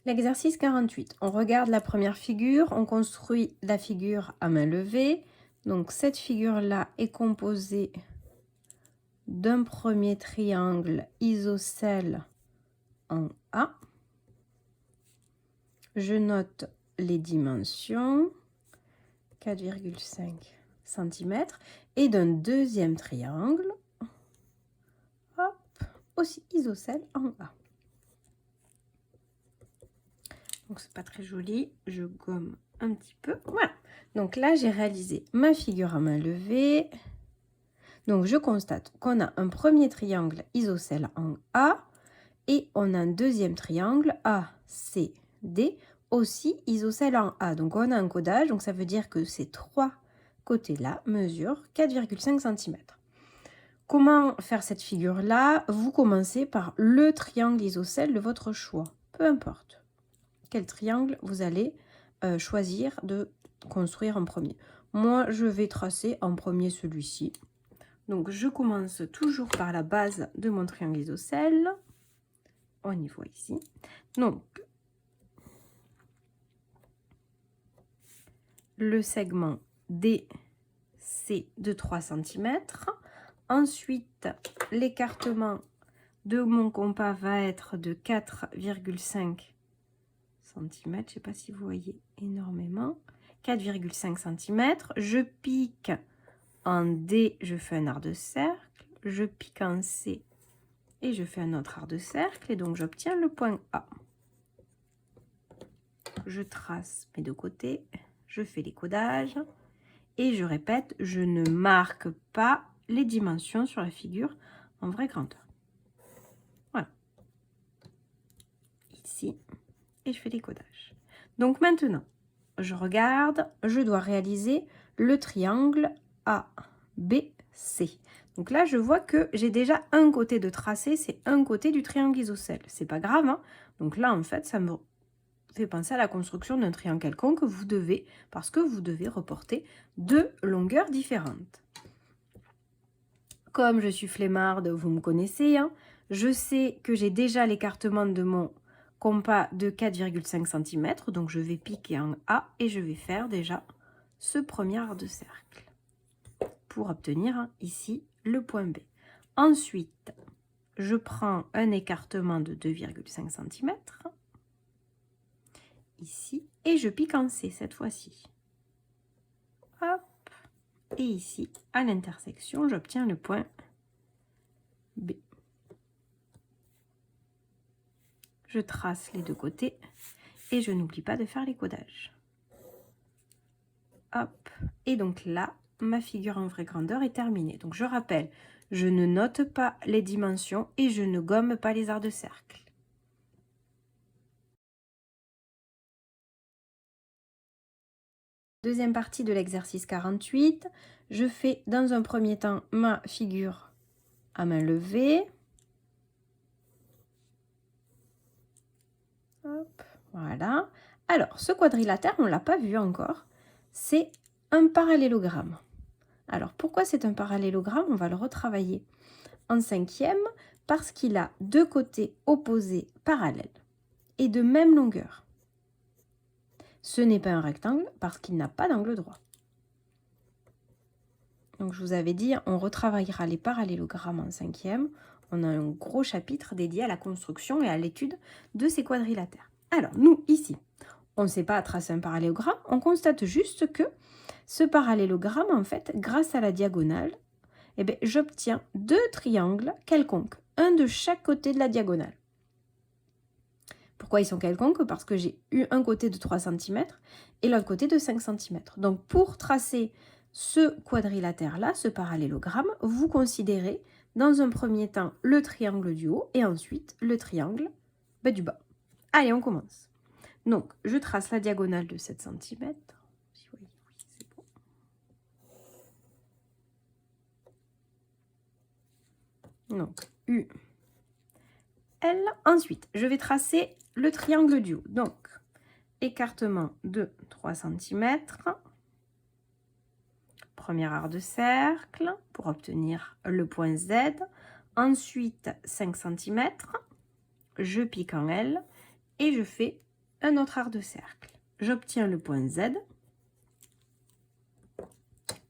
L'exercice 48. On regarde la première figure, on construit la figure à main levée. Donc cette figure-là est composée d'un premier triangle isocèle en A. Je note les dimensions, 4,5 cm, et d'un deuxième triangle, hop, aussi isocèle en A. Donc c'est pas très joli, je gomme un petit peu, voilà. Donc là j'ai réalisé ma figure à main levée. Donc je constate qu'on a un premier triangle isocèle en A et on a un deuxième triangle ACD aussi isocèle en A. Donc on a un codage, donc ça veut dire que ces trois côtés-là mesurent 4,5 cm. Comment faire cette figure-là? Vous commencez par le triangle isocèle de votre choix, peu importe quel triangle vous allez choisir de construire en premier. Moi, je vais tracer en premier celui-ci. Donc, je commence toujours par la base de mon triangle isocèle. On y voit ici. Donc, le segment DC de 3 cm. Ensuite, l'écartement de mon compas va être de 4,5 cm. Je ne sais pas si vous voyez énormément. 4,5 cm. Je pique en D, je fais un arc de cercle. Je pique en C et je fais un autre arc de cercle. Et donc, j'obtiens le point A. Je trace mes deux côtés. Je fais les codages. Et je répète, je ne marque pas les dimensions sur la figure en vraie grandeur. Voilà. Ici. Et je fais les codages. Donc maintenant, je regarde, je dois réaliser le triangle ABC. Donc là, je vois que j'ai déjà un côté de tracé, c'est un côté du triangle isocèle. C'est pas grave, hein. Donc là, en fait, ça me fait penser à la construction d'un triangle quelconque parce que vous devez reporter deux longueurs différentes. Comme je suis flemmarde, vous me connaissez, hein, je sais que j'ai déjà l'écartement de mon compas de 4,5 cm, donc je vais piquer en A et je vais faire déjà ce premier arc de cercle pour obtenir ici le point B. Ensuite, je prends un écartement de 2,5 cm ici et je pique en C cette fois-ci. Hop, et ici, à l'intersection, j'obtiens le point B. Je trace les deux côtés et je n'oublie pas de faire les codages. Hop, et donc là, ma figure en vraie grandeur est terminée. Donc je rappelle, je ne note pas les dimensions et je ne gomme pas les arcs de cercle. Deuxième partie de l'exercice 48, je fais dans un premier temps ma figure à main levée. Hop, voilà. Alors, ce quadrilatère, on ne l'a pas vu encore, c'est un parallélogramme. Alors, pourquoi c'est un parallélogramme? On va le retravailler en cinquième parce qu'il a deux côtés opposés parallèles et de même longueur. Ce n'est pas un rectangle parce qu'il n'a pas d'angle droit. Donc, je vous avais dit, on retravaillera les parallélogrammes en cinquième. On a un gros chapitre dédié à la construction et à l'étude de ces quadrilatères. Alors, nous, ici, on ne sait pas tracer un parallélogramme, on constate juste que ce parallélogramme, en fait, grâce à la diagonale, eh bien, j'obtiens deux triangles quelconques, un de chaque côté de la diagonale. Pourquoi ils sont quelconques? Parce que j'ai eu un côté de 3 cm et l'autre côté de 5 cm. Donc, pour tracer ce quadrilatère-là, ce parallélogramme, vous considérez dans un premier temps le triangle du haut et ensuite le triangle du bas. Allez, on commence. Donc, je trace la diagonale de 7 cm. Oui, c'est bon. Donc, U, L. Ensuite, je vais tracer le triangle du haut. Donc, écartement de 3 cm. Premier arc de cercle pour obtenir le point Z. Ensuite, 5 cm. Je pique en L et je fais un autre arc de cercle. J'obtiens le point Z.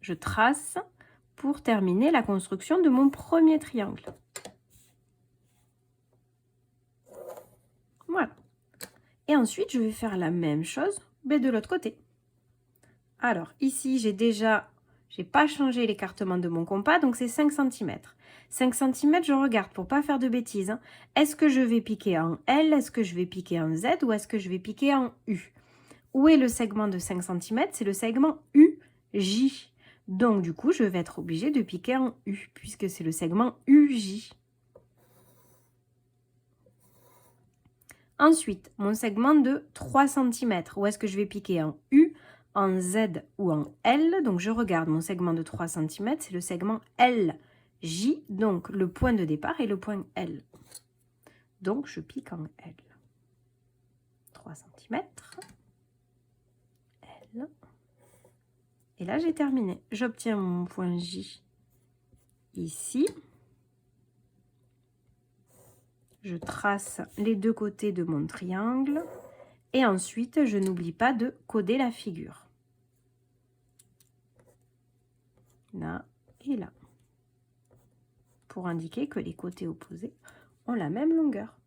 Je trace pour terminer la construction de mon premier triangle. Voilà. Et ensuite, je vais faire la même chose, mais de l'autre côté. Alors, ici, j'ai pas changé l'écartement de mon compas, donc c'est 5 cm. 5 cm, je regarde pour pas faire de bêtises. Hein. Est-ce que je vais piquer en L, est-ce que je vais piquer en Z ou est-ce que je vais piquer en U? Où est le segment de 5 cm? C'est le segment UJ. Donc, du coup, je vais être obligée de piquer en U, puisque c'est le segment UJ. Ensuite, mon segment de 3 cm, où est-ce que je vais piquer en U, en Z ou en L? Donc, je regarde mon segment de 3 cm, c'est le segment LJ, donc le point de départ est le point L. Donc, je pique en L. 3 cm, L. Et là, j'ai terminé. J'obtiens mon point J ici. Je trace les deux côtés de mon triangle. Et ensuite, je n'oublie pas de coder la figure. Là et là. Pour indiquer que les côtés opposés ont la même longueur.